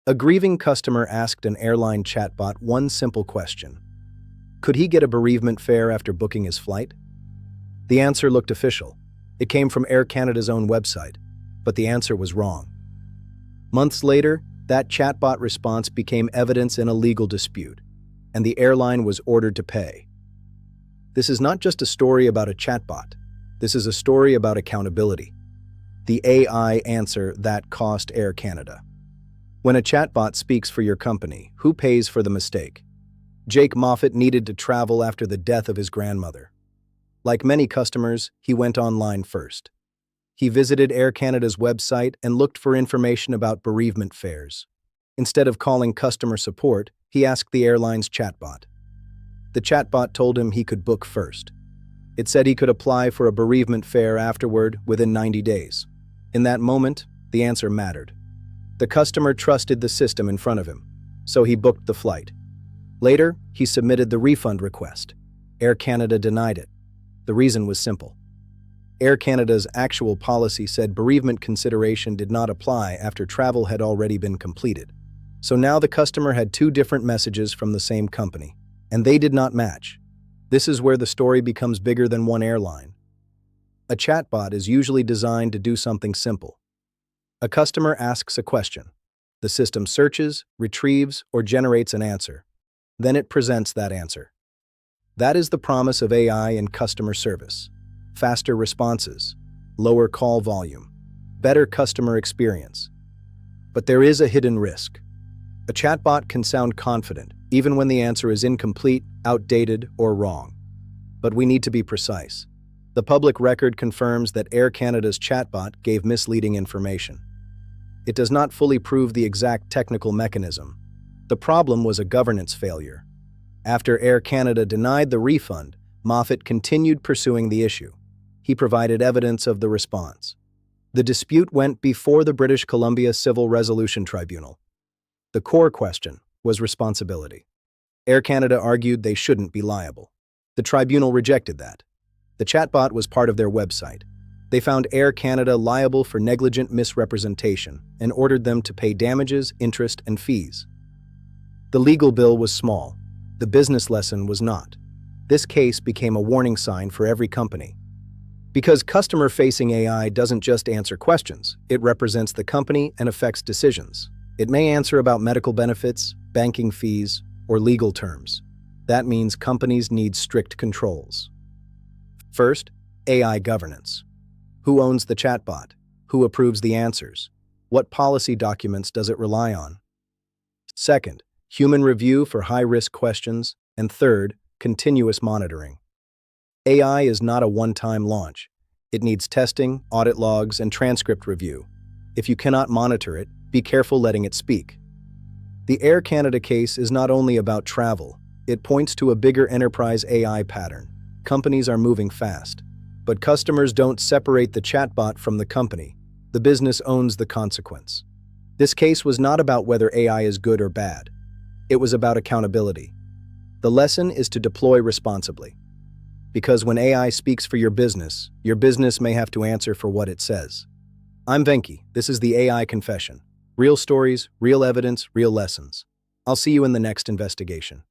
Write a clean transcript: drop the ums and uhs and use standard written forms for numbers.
A grieving customer asked an airline chatbot one simple question. Could he get a bereavement fare after booking his flight? The answer looked official. It came from Air Canada's own website, but the answer was wrong. Months later, that chatbot response became evidence in a legal dispute, and the airline was ordered to pay. This is not just a story about a chatbot. This is a story about accountability. The AI answer that cost Air Canada. When a chatbot speaks for your company, who pays for the mistake? Jake Moffat needed to travel after the death of his grandmother. Like many customers, he went online first. He visited Air Canada's website and looked for information about bereavement fares. Instead of calling customer support, he asked the airline's chatbot. The chatbot told him he could book first. It said he could apply for a bereavement fare afterward within 90 days. In that moment, the answer mattered. The customer trusted the system in front of him, so he booked the flight. Later, he submitted the refund request. Air Canada denied it. The reason was simple. Air Canada's actual policy said bereavement consideration did not apply after travel had already been completed. So now the customer had two different messages from the same company, and they did not match. This is where the story becomes bigger than one airline. A chatbot is usually designed to do something simple. A customer asks a question. The system searches, retrieves, or generates an answer. Then it presents that answer. That is the promise of AI in customer service. Faster responses, lower call volume, better customer experience. But there is a hidden risk. A chatbot can sound confident, even when the answer is incomplete, outdated, or wrong. But we need to be precise. The public record confirms that Air Canada's chatbot gave misleading information. It does not fully prove the exact technical mechanism. The problem was a governance failure. After Air Canada denied the refund, Moffat continued pursuing the issue. He provided evidence of the response. The dispute went before the British Columbia Civil Resolution Tribunal. The core question was responsibility. Air Canada argued they shouldn't be liable. The tribunal rejected that. The chatbot was part of their website. They found Air Canada liable for negligent misrepresentation and ordered them to pay damages, interest, and fees. The legal bill was small. The business lesson was not. This case became a warning sign for every company. Because customer-facing AI doesn't just answer questions, it represents the company and affects decisions. It may answer about medical benefits, banking fees, or legal terms. That means companies need strict controls. First, AI governance. Who owns the chatbot? Who approves the answers? What policy documents does it rely on? Second, human review for high-risk questions. And third, continuous monitoring. AI is not a one-time launch. It needs testing, audit logs, and transcript review. If you cannot monitor it, be careful letting it speak. The Air Canada case is not only about travel. It points to a bigger enterprise AI pattern. Companies are moving fast. But customers don't separate the chatbot from the company. The business owns the consequence. This case was not about whether AI is good or bad. It was about accountability. The lesson is to deploy responsibly. Because when AI speaks for your business may have to answer for what it says. I'm Venki. This is the AI Confession. Real stories, real evidence, real lessons. I'll see you in the next investigation.